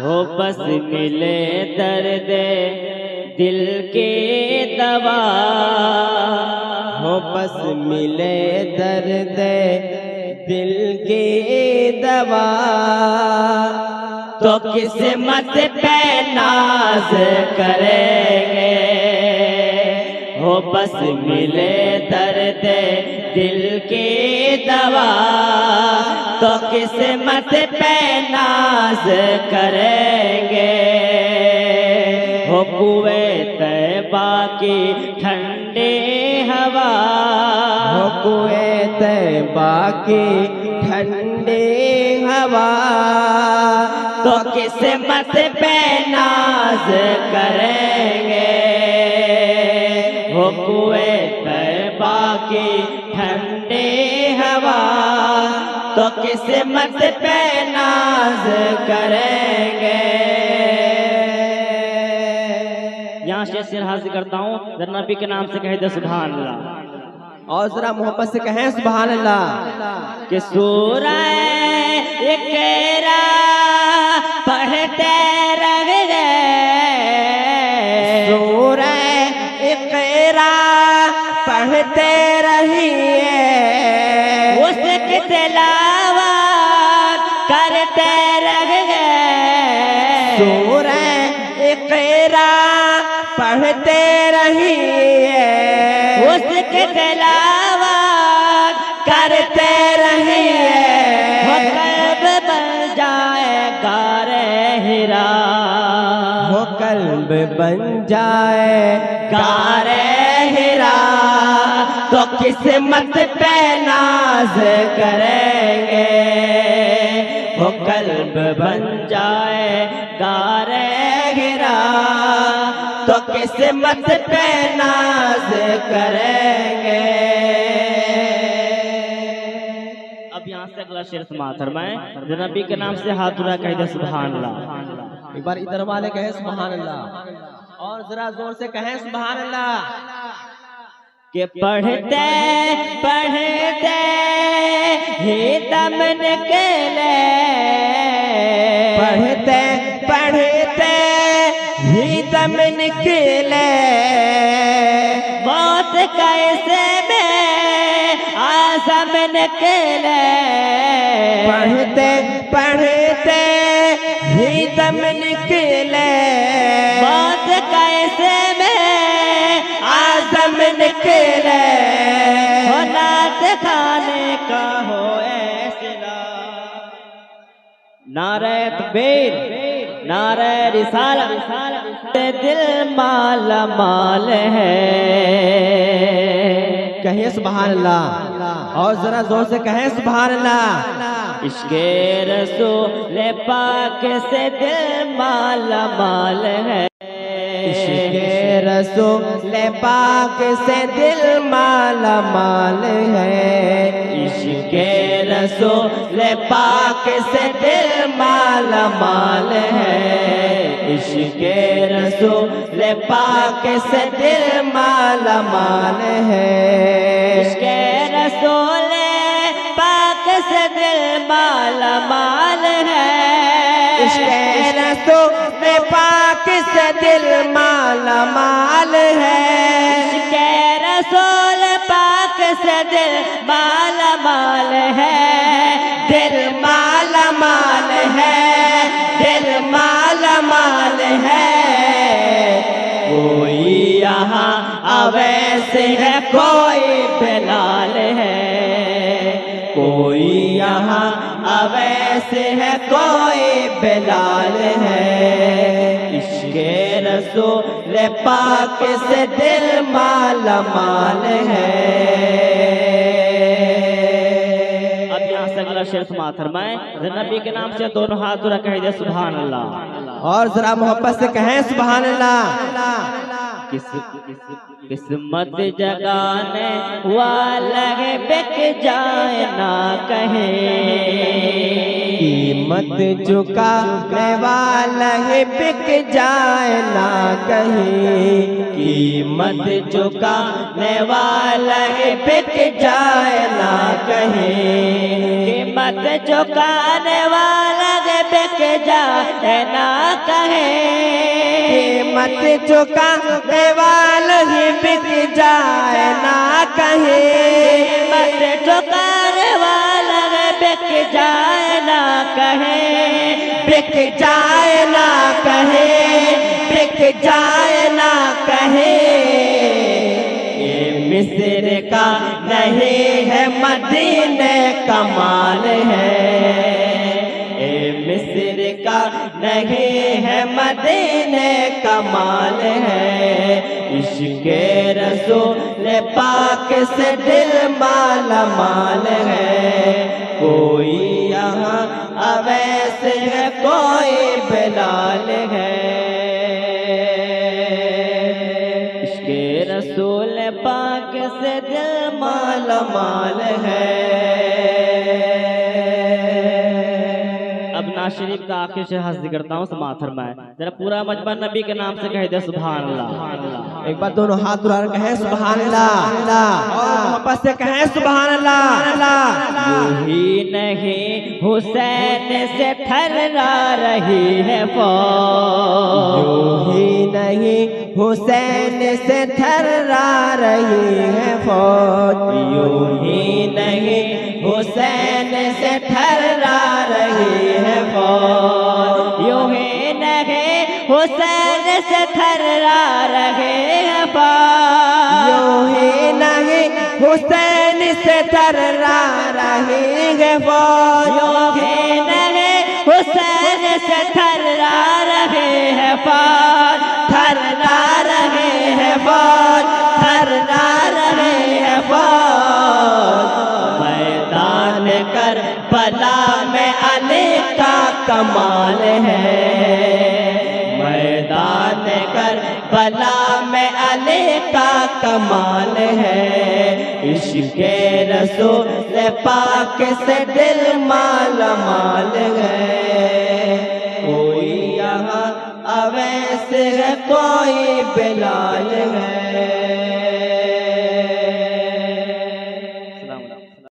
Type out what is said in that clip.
हो बस मिले दर्द दिल के दवा, हो बस मिले दर्द दिल की दवा। तो किस्मत पे नाज करेंगे, हो बस मिले दर्द दिल की दवा। तो किस्मत पे नाज करेंगे, हो कुए तैबा की ठंडी हवा, हो कुए तैबा की ठंडी हवा। तो किस्मत पे नाज करेंगे, हो कुए तैबा की ठंडी हवा। तो किस्मत पे नाज करेंगे। यहाँ से शेर हाजिर करता हूँ, जरा नबी के नाम से कह दे सुभान अल्लाह। और जरा मोहब्बत से कहें सुभान अल्लाह। कि सूरह इक़रा पढ़ते रह गए, सूरह इक़रा पढ़ते रहिए, उसकी तिलावत करते रह गए। सूरह इक़रा पढ़ते रहिए, उसकी तिलावत करते रहिए। हो कल्ब बन जाए गारे हिरा, हो कल्ब बन जाए गारे हिरा। तो किस्मत पे नाज करेंगे, हो कल्ब बन जाए गारे हिरा। तो किस्मत पे नाज करेंगे। अब यहाँ से अगला शेर समाप्त फरमाएं। नबी के नाम से हाथ उठा कह दे सुभान अल्लाह। एक बार इधर वाले कहें सुभान अल्लाह, और जरा जोर से कहें सुभान अल्लाह। कि पढ़ते पढ़ते ही दम निकले, पढ़ते पढ़ते ही दम निकले, मौत कैसे में आज़म निकले। पढ़ते पढ़ते ही दम निकले, मौत कैसे में आज़म निकले। हो नात खाने का हो ऐसला, नारे तकबीर नारे रिसालत, दिल माला माल है। कहिए सुभान अल्लाह, और जरा जोर से कहें सुभान अल्लाह। इश्क़े रसूल पाक से दिल माला माल है। इश्क़े रसूल पाक से दिल माला माल है। इश्क़े रसूल पाक से दिल माला माल है। इश्क़े रसूल पाक से दिल माला माल है। इश्क़े रसूल पाक से दिल माला माल है। इश्क़े रसूल पाक से दिल माला माल है। इश्क़े रसूल पाक से दिल माला माल है। दिल माला माल है, दिल माला माल है। कोई यहाँ अवैस है, कोई बिलाल है। कोई यहाँ अवैस है, कोई बिलाल है। इश्क़े रसूल पाक से दिल माला माल है। अब यहाँ से अगला शेर समाप्त फरमाएं। नबी के नाम से दोनों हाथ उठा कह दे सुभान अल्लाह। और जरा मोहब्बत से कहें सुभान अल्लाह। किस्मत जगाने वाला है, बिक जाए ना कहे। कीमत झुकाने वाला है, बिक जाए ना कहीं। कीमत झुकाने वाला है, बिक जाए ना कहीं। कीमत झुकाने वाला है, बिक जाए ना कहे, कीमत चुकाने वाला ही बिक जाए ना कहे, कीमत चुकाने वाला बिक जाए ना कहे, बिक जाए ना कहे, बिक जाए ना कहे। ये मिस्र का नहीं है मदीने का माल है, ये मिस्र का नहीं है मदीने का माल है। इश्क़े रसूल पाक से दिल माला माल है, कोई यहाँ अवैस है कोई बिलाल है। इश्क़े रसूल पाक से दिल माला माल है। अब नाज़ शरीफ का आखिर से हस्ती करता हूँ, समाअत फरमाएं। जरा पूरा मजमा नबी के नाम से कह दे सुभान अल्लाह। एक बार दोनों हाथ उठा कर कहें सुभान अल्लाह, और मोहब्बत से कहें सुभान अल्लाह। यूं ही नहीं हुसैन से थर्रा रही है फौज, यूं ही नहीं हुसैन से थर्रा रही है फौज, यूं ही नहीं हुसैन से थर्रा रही है फौज, यूं ही नहीं हुसैन से थर्रा रहे हैं फौज, यूं ही नहीं हुसैन से थर्रा रही है फौज, यूं ही नहीं हुसैन से थर्रा रहे हैं फौज, थर्रा रहे हैं फौज, थर्रा रहे हैं फौज। मैदान करबला में अली का कमाल है, मैदान करबला में अली का कमाल है। इश्क़े रसूल पाक से दिल माला माल है, कोई यहाँ अवैस है कोई बिलाल है।